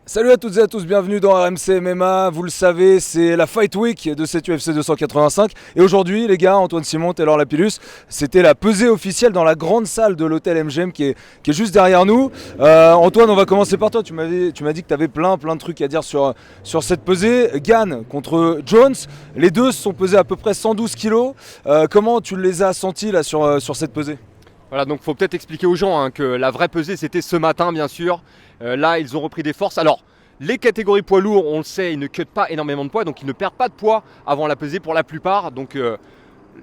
Salut à toutes et à tous, bienvenue dans RMC MMA. Vous le savez, c'est la Fight Week de cette UFC 285. Et aujourd'hui, les gars, Antoine Simon, Taylor Lapillus, c'était la pesée officielle dans la grande salle de l'hôtel MGM qui est juste derrière nous. Antoine, on va commencer par toi. Tu m'as dit que tu avais plein de trucs à dire sur cette pesée. Gann contre Jones, les deux se sont pesés à peu près 112 kilos. Comment tu les as sentis là sur cette pesée? Voilà, donc il faut peut-être expliquer aux gens que la vraie pesée c'était ce matin bien sûr. Là ils ont repris des forces. Alors les catégories poids lourds, on le sait, ils ne cutent pas énormément de poids, donc ils ne perdent pas de poids avant la pesée pour la plupart. Donc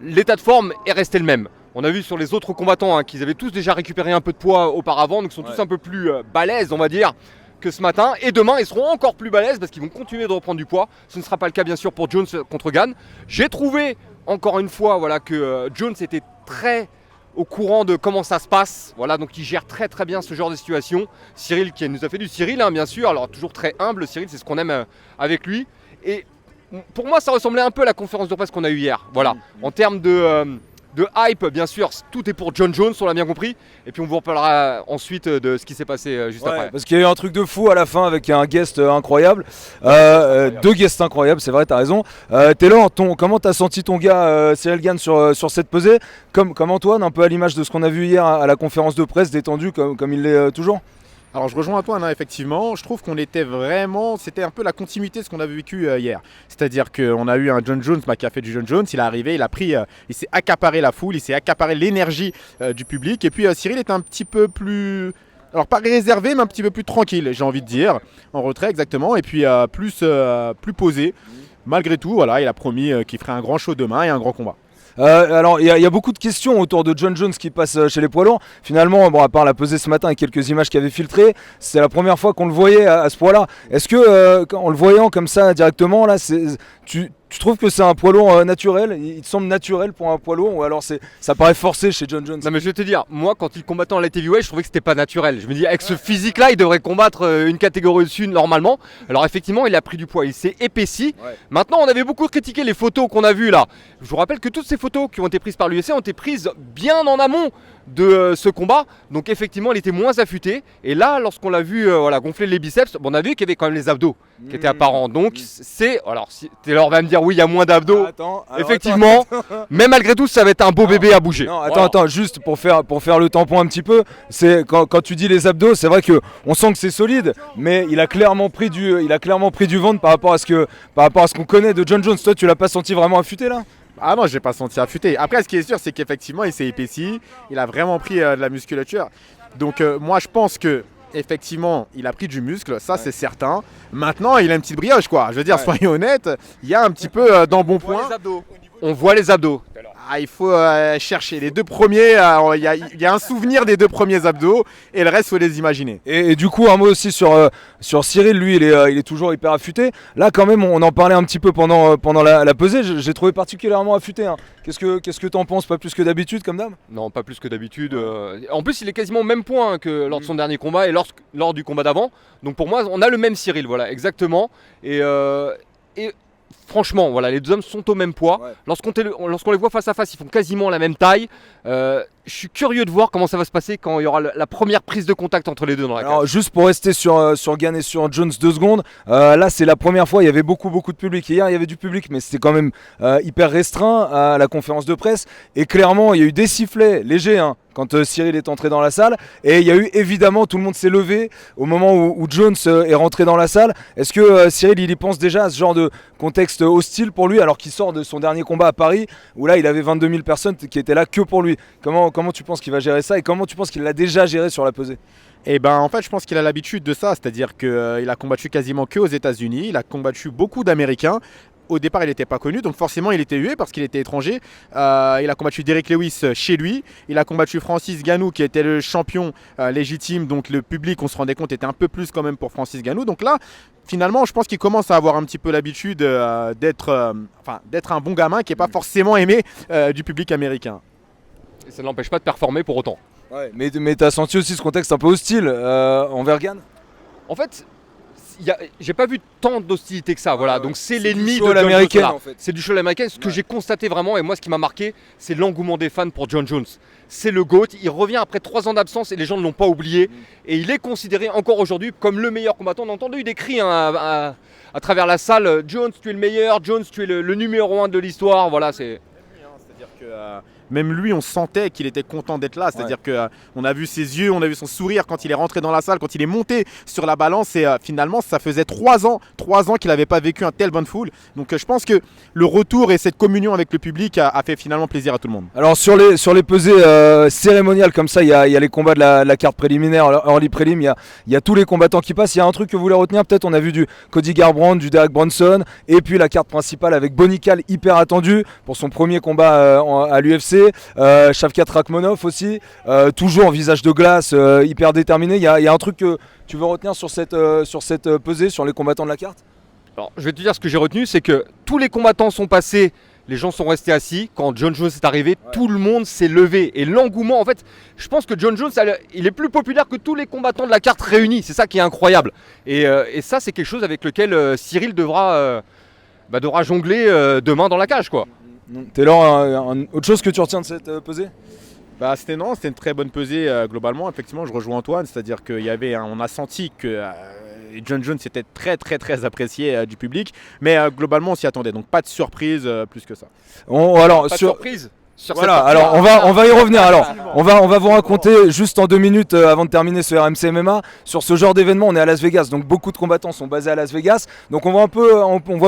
l'état de forme est resté le même. On a vu sur les autres combattants qu'ils avaient tous déjà récupéré un peu de poids auparavant, donc ils sont tous un peu plus balèzes on va dire que ce matin. Et demain ils seront encore plus balèzes parce qu'ils vont continuer de reprendre du poids. Ce ne sera pas le cas bien sûr pour Jones contre Gann. J'ai trouvé encore une fois que Jones était très au courant de comment ça se passe, voilà, donc il gère très bien ce genre de situation. Cyril qui nous a fait du Cyril, bien sûr, alors toujours très humble, Cyril, c'est ce qu'on aime avec lui. Et pour moi, ça ressemblait un peu à la conférence de presse qu'on a eue hier, voilà. En termes de hype, bien sûr, tout est pour John Jones, on l'a bien compris. Et puis on vous reparlera ensuite de ce qui s'est passé juste après. Parce qu'il y a eu un truc de fou à la fin avec un guest incroyable. Deux guests incroyables, c'est vrai, t'as raison. Taylor, comment t'as senti ton gars Cyril Gann sur cette pesée comme Antoine, un peu à l'image de ce qu'on a vu hier à la conférence de presse, détendu comme il l'est toujours? Alors je rejoins Antoine, effectivement, je trouve qu'on était vraiment, c'était un peu la continuité de ce qu'on avait vécu hier. C'est-à-dire qu'on a eu un John Jones qui a fait du John Jones, il est arrivé, il s'est accaparé la foule, il s'est accaparé l'énergie du public. Et puis Cyril est un petit peu plus, alors pas réservé, mais un petit peu plus tranquille, j'ai envie de dire, en retrait exactement, et puis plus posé. Malgré tout, voilà, il a promis qu'il ferait un grand show demain et un grand combat. Alors il y a beaucoup de questions autour de John Jones qui passe chez les poids lourds. Finalement, à part la pesée ce matin et quelques images qui avaient filtré, c'est la première fois qu'on le voyait à ce poids-là. Est-ce que en le voyant comme ça directement, là, tu trouves que c'est un poids lourd naturel? Il te semble naturel pour un poids lourd ou alors ça paraît forcé chez John Jones? Non mais je vais te dire, moi quand il combattait en light heavyweight, je trouvais que c'était pas naturel. Je me dis avec ce physique là, il devrait combattre une catégorie au-dessus normalement. Alors effectivement, il a pris du poids, il s'est épaissi. Ouais. Maintenant, on avait beaucoup critiqué les photos qu'on a vues là. Je vous rappelle que toutes ces photos qui ont été prises par l'UFC ont été prises bien en amont de ce combat, donc effectivement il était moins affûté. Et là lorsqu'on l'a vu gonfler les biceps, on a vu qu'il y avait quand même les abdos qui étaient apparents, donc c'est, alors si Taylor va me dire oui il y a moins d'abdos, effectivement, mais malgré tout ça va être un beau bébé à bouger. Non, attends, juste pour faire le tampon un petit peu, c'est quand tu dis les abdos, c'est vrai que on sent que c'est solide, mais il a clairement pris du ventre par rapport à ce qu'on connaît de John Jones. Toi tu l'as pas senti vraiment affûté là? Ah non, je l'ai pas senti affûté. Après, ce qui est sûr, c'est qu'effectivement, il s'est épaissi. Il a vraiment pris de la musculature. Donc, moi, je pense que effectivement, il a pris du muscle, ça c'est certain. Maintenant, il a une petite brioche, quoi. Je veux dire, soyons honnêtes, il y a un petit peu d'embonpoint. On voit les abdos. Ah, il faut chercher les deux premiers. Il y a un souvenir des deux premiers abdos et le reste, il faut les imaginer. Et du coup, un mot aussi sur Cyril. Lui, il est toujours hyper affûté. Là, quand même, on en parlait un petit peu pendant la pesée. J'ai trouvé particulièrement affûté. Hein. Qu'est-ce que t'en penses? Pas plus que d'habitude, comme d'hab? Non, pas plus que d'habitude. En plus, il est quasiment au même point que lors de son dernier combat et lors du combat d'avant. Donc pour moi, on a le même Cyril, voilà, exactement. Et franchement, voilà, les deux hommes sont au même poids. Ouais. Lorsqu'on les voit face à face, ils font quasiment la même taille. Je suis curieux de voir comment ça va se passer quand il y aura la première prise de contact entre les deux dans la cage. Alors, juste pour rester sur Gann et sur Jones 2 secondes, là c'est la première fois, il y avait beaucoup de public. Hier il y avait du public, mais c'était quand même hyper restreint à la conférence de presse. Et clairement, il y a eu des sifflets légers quand Cyril est entré dans la salle. Et il y a eu évidemment, tout le monde s'est levé au moment où Jones est rentré dans la salle. Est-ce que Cyril il y pense déjà à ce genre de contexte hostile pour lui, alors qu'il sort de son dernier combat à Paris, où là il avait 22 000 personnes qui étaient là que pour lui? Comment tu penses qu'il va gérer ça et comment tu penses qu'il l'a déjà géré sur la pesée? Eh ben en fait je pense qu'il a l'habitude de ça, c'est-à-dire qu'il a combattu quasiment que aux États-Unis, il a combattu beaucoup d'Américains. Au départ, il n'était pas connu, donc forcément, il était hué parce qu'il était étranger. Il a combattu Derrick Lewis chez lui. Il a combattu Francis Ngannou, qui était le champion légitime. Donc le public, on se rendait compte, était un peu plus quand même pour Francis Ngannou. Donc là, finalement, je pense qu'il commence à avoir un petit peu l'habitude d'être un bon gamin qui n'est pas forcément aimé du public américain. Et ça ne l'empêche pas de performer pour autant. Ouais, mais tu as senti aussi ce contexte un peu hostile envers Gann? En fait, J'ai pas vu tant d'hostilité que ça, voilà. Donc c'est l'ennemi de show à John Jones. l'américaine, Voilà. en fait. C'est du show à l'américaine. Ce que j'ai constaté vraiment, et moi ce qui m'a marqué, c'est l'engouement des fans pour John Jones. C'est le GOAT, il revient après 3 ans d'absence et les gens ne l'ont pas oublié. Et il est considéré encore aujourd'hui comme le meilleur combattant. On a entendu des cris à travers la salle, Jones tu es le meilleur, Jones tu es le numéro 1 de l'histoire, voilà c'est... C'est-à-dire que même lui, on sentait qu'il était content d'être là. C'est-à-dire qu'on a vu ses yeux, on a vu son sourire quand il est rentré dans la salle, quand il est monté sur la balance. Et finalement, ça faisait 3 ans qu'il n'avait pas vécu un tel bonne foule. Donc je pense que le retour et cette communion avec le public a fait finalement plaisir à tout le monde. Alors sur les pesées cérémoniales comme ça, il y a les combats de la carte préliminaire, early prélim, il y a tous les combattants qui passent. Il y a un truc que vous voulez retenir, peut-être on a vu du Cody Garbrandt, du Derek Brunson, et puis la carte principale avec Bonnie Cal, hyper attendue pour son premier combat à l'UFC. Shavkat Rakhmonov aussi, toujours visage de glace, hyper déterminé. Il y a un truc que tu veux retenir sur cette pesée, sur les combattants de la carte? Alors, je vais te dire ce que j'ai retenu, c'est que tous les combattants sont passés, les gens sont restés assis. Quand John Jones est arrivé, tout le monde s'est levé. Et l'engouement, en fait, je pense que John Jones, il est plus populaire que tous les combattants de la carte réunis. C'est ça qui est incroyable. Et ça, c'est quelque chose avec lequel Cyril devra jongler demain dans la cage, quoi. Taylor, autre chose que tu retiens de cette pesée? C'était une très bonne pesée globalement. Effectivement, je rejoins Antoine, c'est-à-dire on a senti que John Jones était très très très apprécié du public, mais globalement on s'y attendait, donc pas de surprise plus que ça. Pas de surprise. Voilà, alors on va y revenir. Alors on va vous raconter juste en 2 minutes avant de terminer ce RMC MMA sur ce genre d'événement. On est à Las Vegas, donc beaucoup de combattants sont basés à Las Vegas. Donc on voit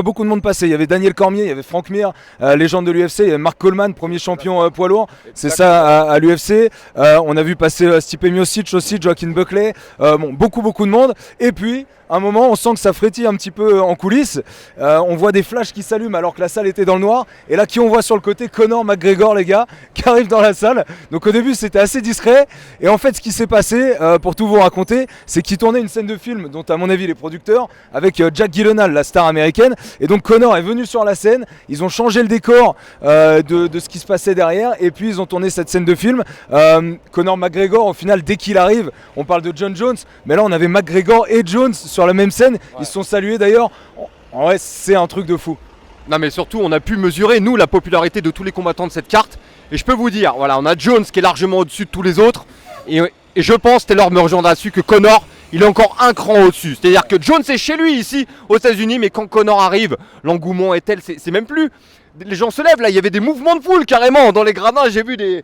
beaucoup de monde passer. Il y avait Daniel Cormier, il y avait Frank Mir, légende de l'UFC, il y avait Mark Coleman, premier champion poids lourd. C'est ça à l'UFC. On a vu passer Stipe Miocic aussi, Joaquin Buckley. Beaucoup de monde. Et puis à un moment, on sent que ça frétille un petit peu en coulisses. On voit des flashs qui s'allument alors que la salle était dans le noir. Et là, qui on voit sur le côté? Conor McGregor, les gars, qui arrive dans la salle. Donc au début, c'était assez discret. Et en fait, ce qui s'est passé, pour tout vous raconter, c'est qu'ils tournaient une scène de film, dont à mon avis les producteurs, avec Jack Gyllenhaal, la star américaine. Et donc Conor est venu sur la scène. Ils ont changé le décor de ce qui se passait derrière. Et puis ils ont tourné cette scène de film. Conor McGregor, au final, dès qu'il arrive, on parle de John Jones. Mais là, on avait McGregor et Jones sur la même scène. Ils se sont salués d'ailleurs. En vrai, c'est un truc de fou. Non mais surtout on a pu mesurer nous la popularité de tous les combattants de cette carte. Et je peux vous dire, voilà, on a Jones qui est largement au-dessus de tous les autres. Et je pense, Taylor me rejoindra là-dessus, que Conor, il est encore un cran au-dessus. C'est-à-dire que Jones est chez lui ici aux États-Unis, mais quand Conor arrive, l'engouement est tel, c'est même plus. Les gens se lèvent là, il y avait des mouvements de foule carrément dans les gradins. J'ai vu des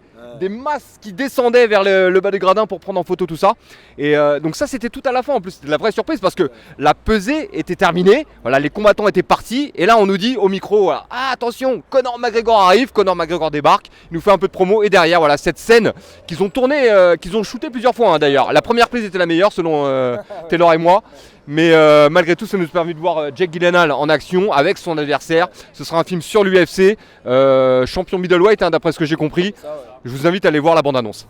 masses qui descendaient vers le bas des gradins pour prendre en photo tout ça. Et donc ça c'était tout à la fin en plus, c'était la vraie surprise parce que la pesée était terminée, voilà, les combattants étaient partis et là on nous dit au micro, voilà, ah attention, Conor McGregor arrive, Conor McGregor débarque, il nous fait un peu de promo et derrière voilà cette scène qu'ils ont tournée, qu'ils ont shooté plusieurs fois d'ailleurs. La première prise était la meilleure selon Taylor et moi. Mais malgré tout, ça nous a permis de voir Jack Gyllenhaal en action avec son adversaire. Ce sera un film sur l'UFC, champion middleweight d'après ce que j'ai compris. Je vous invite à aller voir la bande-annonce.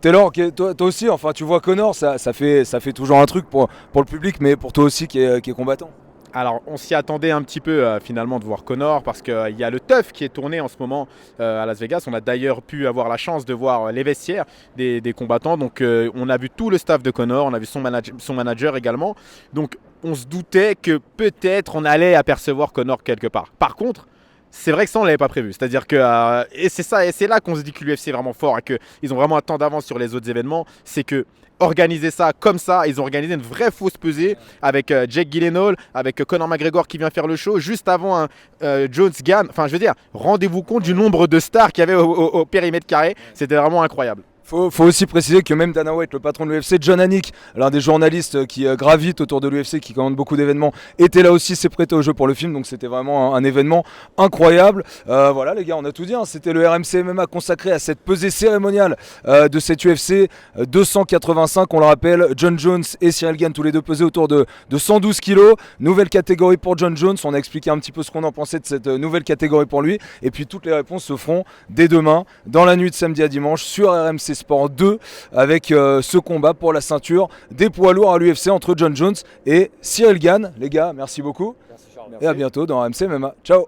Taylor, toi aussi, enfin tu vois Conor, ça fait toujours un truc pour le public, mais pour toi aussi qui est combattant. Alors on s'y attendait un petit peu finalement de voir Conor parce qu'il y a le TUF qui est tourné en ce moment à Las Vegas. On a d'ailleurs pu avoir la chance de voir les vestiaires des combattants. Donc on a vu tout le staff de Conor, on a vu son manager également. Donc on se doutait que peut-être on allait apercevoir Conor quelque part. Par contre, c'est vrai que ça on ne l'avait pas prévu. C'est-à-dire que, et c'est là qu'on se dit que l'UFC est vraiment fort et qu'ils ont vraiment un temps d'avance sur les autres événements. C'est que organiser ça comme ça, ils ont organisé une vraie fausse pesée avec Jake Gyllenhaal, avec Conor McGregor qui vient faire le show juste avant Jones Gann. Enfin je veux dire, rendez-vous compte du nombre de stars qu'il y avait au périmètre carré, c'était vraiment incroyable. Faut aussi préciser que même Dana White, le patron de l'UFC, John Anik, l'un des journalistes qui gravite autour de l'UFC, qui commande beaucoup d'événements, était là aussi, s'est prêté au jeu pour le film, donc c'était vraiment un événement incroyable. Voilà les gars, on a tout dit, hein. C'était le RMC MMA consacré à cette pesée cérémoniale de cette UFC 285, on le rappelle, John Jones et Cyril Gane tous les deux pesés autour de 112 kilos, nouvelle catégorie pour John Jones, on a expliqué un petit peu ce qu'on en pensait de cette nouvelle catégorie pour lui, et puis toutes les réponses se feront dès demain, dans la nuit de samedi à dimanche, sur RMC Sport 2 avec ce combat pour la ceinture des poids lourds à l'UFC entre John Jones et Cyril Gane. Les gars, merci beaucoup. Merci Charles. Et à bientôt dans RMC MMA. Ciao.